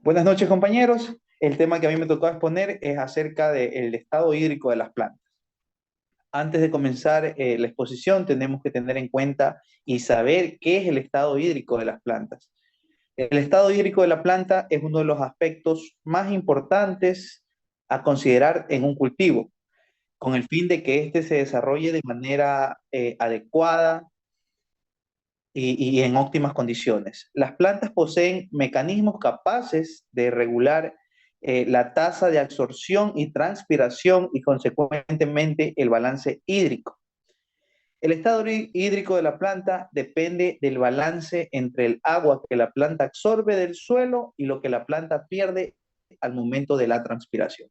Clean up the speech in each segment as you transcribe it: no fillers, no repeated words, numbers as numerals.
Buenas noches, compañeros. El tema que a mí me tocó exponer es acerca del estado hídrico de las plantas. Antes de comenzar la exposición, tenemos que tener en cuenta y saber qué es el estado hídrico de las plantas. El estado hídrico de la planta es uno de los aspectos más importantes a considerar en un cultivo, con el fin de que éste se desarrolle de manera adecuada y en óptimas condiciones. Las plantas poseen mecanismos capaces de regular la tasa de absorción y transpiración y consecuentemente el balance hídrico. El estado hídrico de la planta depende del balance entre el agua que la planta absorbe del suelo y lo que la planta pierde al momento de la transpiración.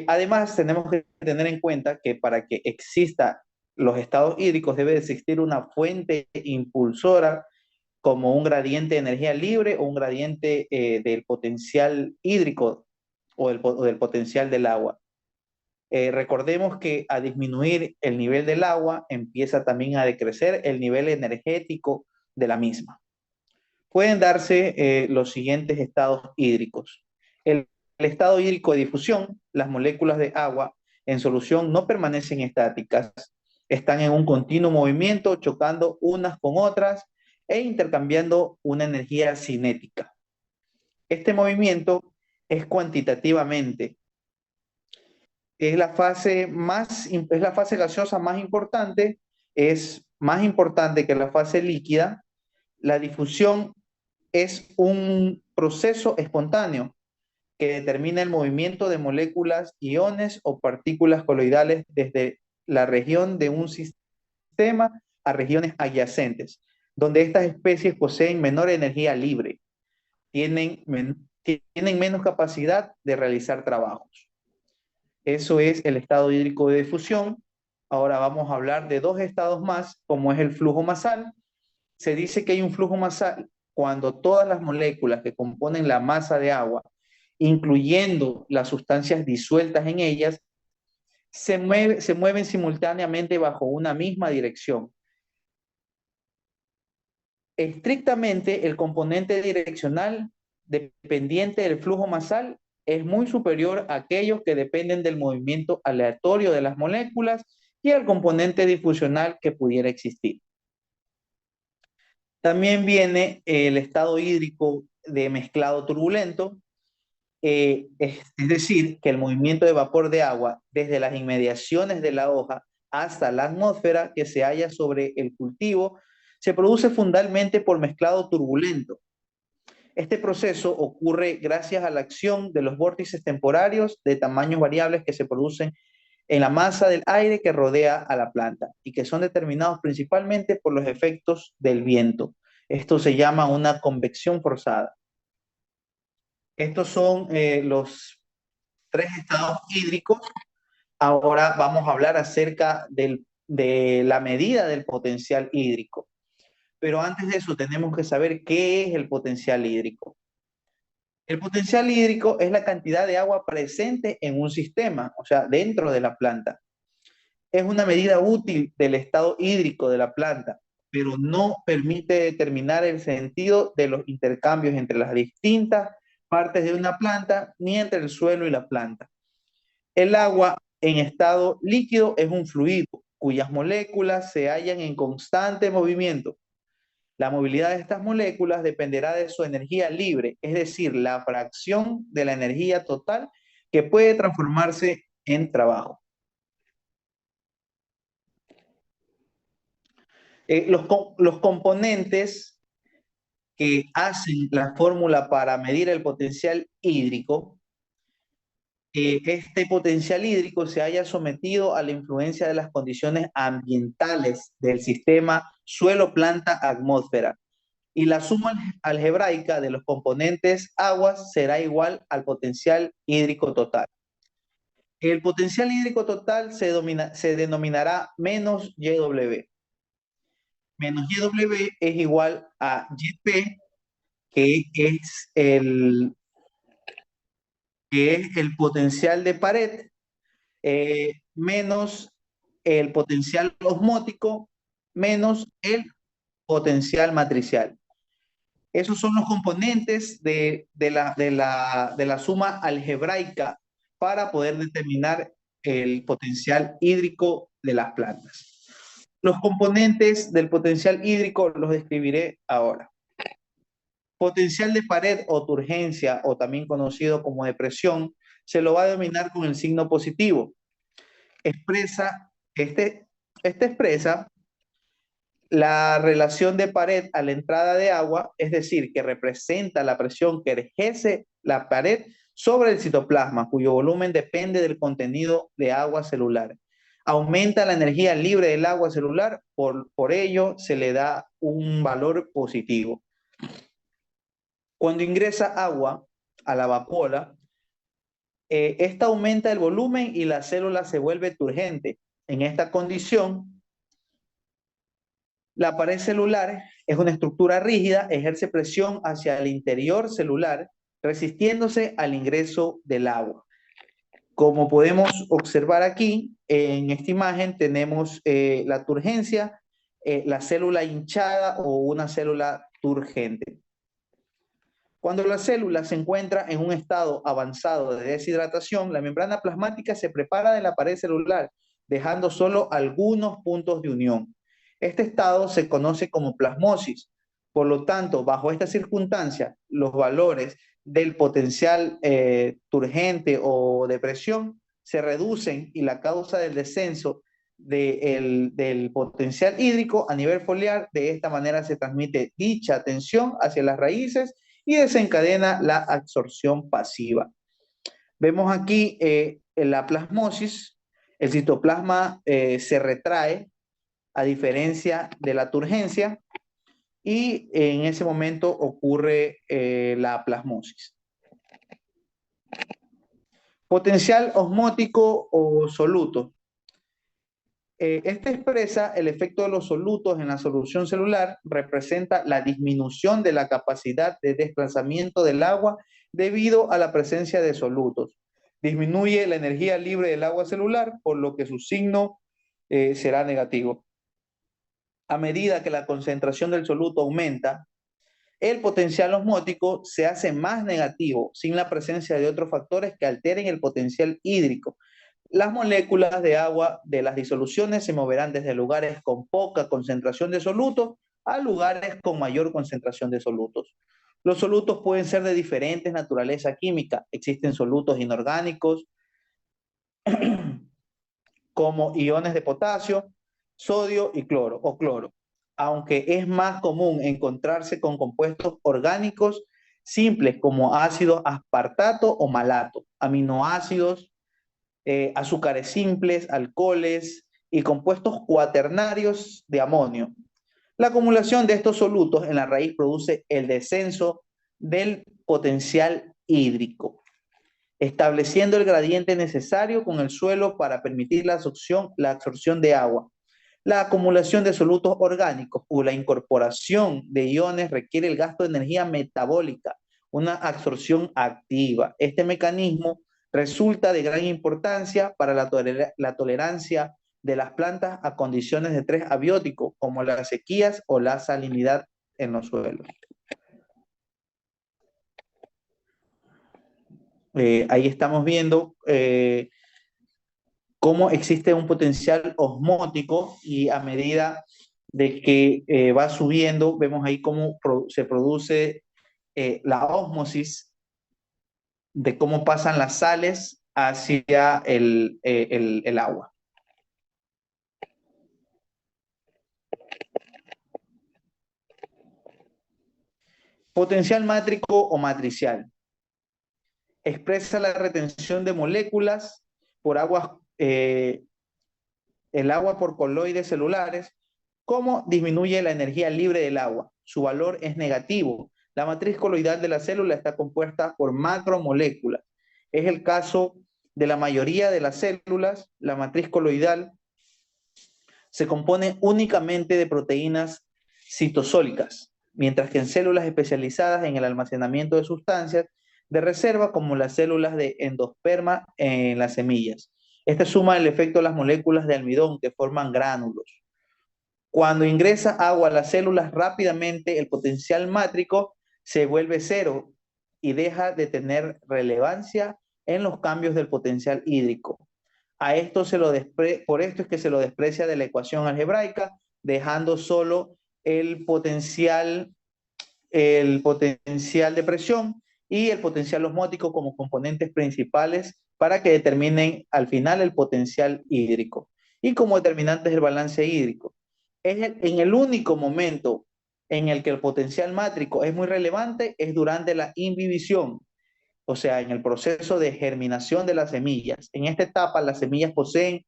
Además, tenemos que tener en cuenta que para que exista los estados hídricos debe existir una fuente impulsora como un gradiente de energía libre o un gradiente del potencial hídrico o del potencial del agua. Recordemos que a disminuir el nivel del agua empieza también a decrecer el nivel energético de la misma. Pueden darse los siguientes estados hídricos. El estado hídrico de difusión, las moléculas de agua en solución no permanecen estáticas, están en un continuo movimiento, chocando unas con otras e intercambiando una energía cinética. Este movimiento es cuantitativamente, es la fase gaseosa más importante, es más importante que la fase líquida. La difusión es un proceso espontáneo que determina el movimiento de moléculas, iones o partículas coloidales desde la región de un sistema a regiones adyacentes, donde estas especies poseen menor energía libre, tienen, tienen menos capacidad de realizar trabajos. Eso es el estado hídrico de difusión. Ahora vamos a hablar de dos estados más, como es el flujo masal. Se dice que hay un flujo masal cuando todas las moléculas que componen la masa de agua, incluyendo las sustancias disueltas en ellas, se mueven simultáneamente bajo una misma dirección. Estrictamente, el componente direccional dependiente del flujo masal es muy superior a aquellos que dependen del movimiento aleatorio de las moléculas y al componente difusional que pudiera existir. También viene el estado hídrico de mezclado turbulento, es decir, que el movimiento de vapor de agua desde las inmediaciones de la hoja hasta la atmósfera que se halla sobre el cultivo se produce fundamentalmente por mezclado turbulento. Este proceso ocurre gracias a la acción de los vórtices temporarios de tamaños variables que se producen en la masa del aire que rodea a la planta y que son determinados principalmente por los efectos del viento. Esto se llama una convección forzada. Estos son los tres estados hídricos. Ahora vamos a hablar acerca de la medida del potencial hídrico. Pero antes de eso tenemos que saber qué es el potencial hídrico. El potencial hídrico es la cantidad de agua presente en un sistema, o sea, dentro de la planta. Es una medida útil del estado hídrico de la planta, pero no permite determinar el sentido de los intercambios entre las distintas partes de una planta, ni entre el suelo y la planta. El agua en estado líquido es un fluido cuyas moléculas se hallan en constante movimiento. La movilidad de estas moléculas dependerá de su energía libre, es decir, la fracción de la energía total que puede transformarse en trabajo. Los componentes que hacen la fórmula para medir el potencial hídrico, este potencial hídrico se haya sometido a la influencia de las condiciones ambientales del sistema suelo-planta-atmósfera, y la suma algebraica de los componentes aguas será igual al potencial hídrico total. El potencial hídrico total se denominará menos YW. Menos YW es igual a YP, que es el, que es el potencial de pared, menos el potencial osmótico, menos el potencial matricial. Esos son los componentes de la suma algebraica para poder determinar el potencial hídrico de las plantas. Los componentes del potencial hídrico los describiré ahora. Potencial de pared o turgencia, o también conocido como depresión, se lo va a denominar con el signo positivo. Este expresa la relación de pared a la entrada de agua, es decir, que representa la presión que ejerce la pared sobre el citoplasma, cuyo volumen depende del contenido de agua celular. Aumenta la energía libre del agua celular, por ello se le da un valor positivo. Cuando ingresa agua a la vacuola, esta aumenta el volumen y la célula se vuelve turgente. En esta condición, la pared celular es una estructura rígida, ejerce presión hacia el interior celular, resistiéndose al ingreso del agua. Como podemos observar aquí, en esta imagen tenemos la turgencia, la célula hinchada o una célula turgente. Cuando la célula se encuentra en un estado avanzado de deshidratación, la membrana plasmática se prepara de la pared celular, dejando solo algunos puntos de unión. Este estado se conoce como plasmosis. Por lo tanto, bajo esta circunstancia, los valores del potencial turgente o de presión se reducen y la causa del descenso del potencial hídrico a nivel foliar, de esta manera se transmite dicha tensión hacia las raíces y desencadena la absorción pasiva. Vemos aquí la plasmosis, el citoplasma se retrae a diferencia de la turgencia y en ese momento ocurre la plasmosis. Potencial osmótico o soluto. Este expresa el efecto de los solutos en la solución celular, representa la disminución de la capacidad de desplazamiento del agua debido a la presencia de solutos. Disminuye la energía libre del agua celular, por lo que su signo será negativo. A medida que la concentración del soluto aumenta, el potencial osmótico se hace más negativo sin la presencia de otros factores que alteren el potencial hídrico. Las moléculas de agua de las disoluciones se moverán desde lugares con poca concentración de solutos a lugares con mayor concentración de solutos. Los solutos pueden ser de diferentes naturaleza química. Existen solutos inorgánicos como iones de potasio, sodio y cloro o cloro, aunque es más común encontrarse con compuestos orgánicos simples como ácidos aspartato o malato, aminoácidos, azúcares simples, alcoholes y compuestos cuaternarios de amonio. La acumulación de estos solutos en la raíz produce el descenso del potencial hídrico, estableciendo el gradiente necesario con el suelo para permitir la absorción de agua. La acumulación de solutos orgánicos o la incorporación de iones requiere el gasto de energía metabólica, una absorción activa. Este mecanismo resulta de gran importancia para la tolerancia de las plantas a condiciones de estrés abiótico, como las sequías o la salinidad en los suelos. Ahí estamos viendo cómo existe un potencial osmótico y a medida de que va subiendo, vemos ahí cómo se produce la ósmosis, de cómo pasan las sales hacia el agua. Potencial mátrico o matricial. Expresa la retención de moléculas por aguas, el agua por coloides celulares. ¿Cómo disminuye la energía libre del agua? Su valor es negativo. La matriz coloidal de la célula está compuesta por macromoléculas. Es el caso de la mayoría de las células. La matriz coloidal se compone únicamente de proteínas citosólicas, mientras que en células especializadas en el almacenamiento de sustancias de reserva, como las células de endosperma en las semillas. Esta suma el efecto de las moléculas de almidón que forman gránulos. Cuando ingresa agua a las células rápidamente, el potencial mátrico se vuelve cero y deja de tener relevancia en los cambios del potencial hídrico. Por esto es que se lo desprecia de la ecuación algebraica, dejando solo el potencial de presión y el potencial osmótico como componentes principales para que determinen al final el potencial hídrico y como determinantes del balance hídrico. En el único momento en el que el potencial mátrico es muy relevante es durante la imbibición, o sea, en el proceso de germinación de las semillas. En esta etapa, las semillas poseen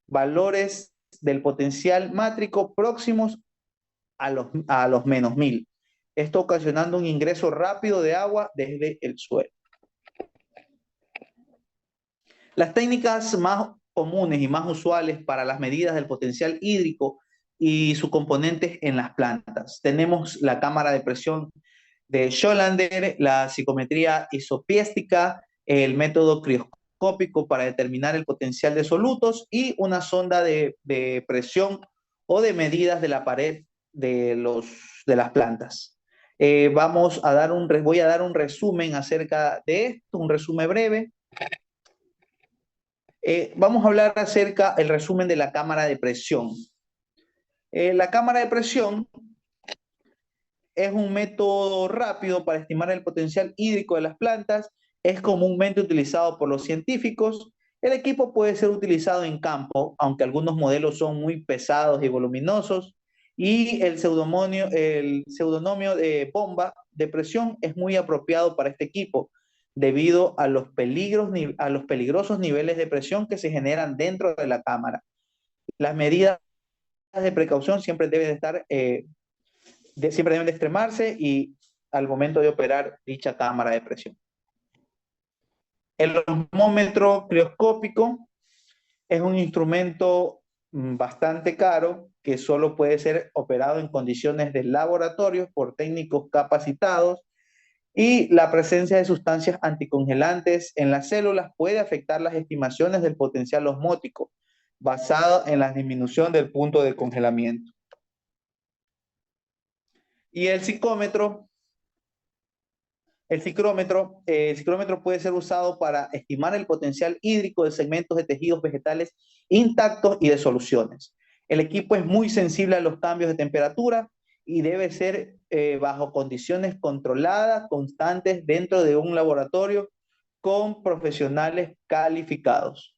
valores del potencial mátrico próximos a los -1000. Esto ocasionando un ingreso rápido de agua desde el suelo. Las técnicas más comunes y más usuales para las medidas del potencial hídrico y sus componentes en las plantas. Tenemos la cámara de presión de Schollander, la psicometría isopiéstica, el método crioscópico para determinar el potencial de solutos y una sonda de presión o de medidas de la pared de las plantas. Voy a dar un resumen acerca de esto, un resumen breve. Vamos a hablar acerca del resumen de la cámara de presión. La cámara de presión es un método rápido para estimar el potencial hídrico de las plantas. Es comúnmente utilizado por los científicos. El equipo puede ser utilizado en campo, aunque algunos modelos son muy pesados y voluminosos. Y el pseudonomio de bomba de presión es muy apropiado para este equipo, debido a los peligrosos niveles de presión que se generan dentro de la cámara. Las medidas de precaución siempre deben de extremarse y al momento de operar dicha cámara de presión. El osmómetro crioscópico es un instrumento bastante caro que solo puede ser operado en condiciones de laboratorio por técnicos capacitados, y la presencia de sustancias anticongelantes en las células puede afectar las estimaciones del potencial osmótico basado en la disminución del punto de congelamiento. Y el ciclómetro puede ser usado para estimar el potencial hídrico de segmentos de tejidos vegetales intactos y de soluciones. El equipo es muy sensible a los cambios de temperatura y debe ser bajo condiciones controladas, constantes, dentro de un laboratorio con profesionales calificados.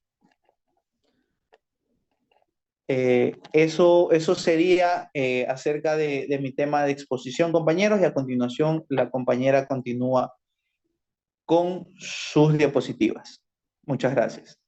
Eso sería acerca de mi tema de exposición, compañeros, y a continuación la compañera continúa con sus diapositivas. Muchas gracias.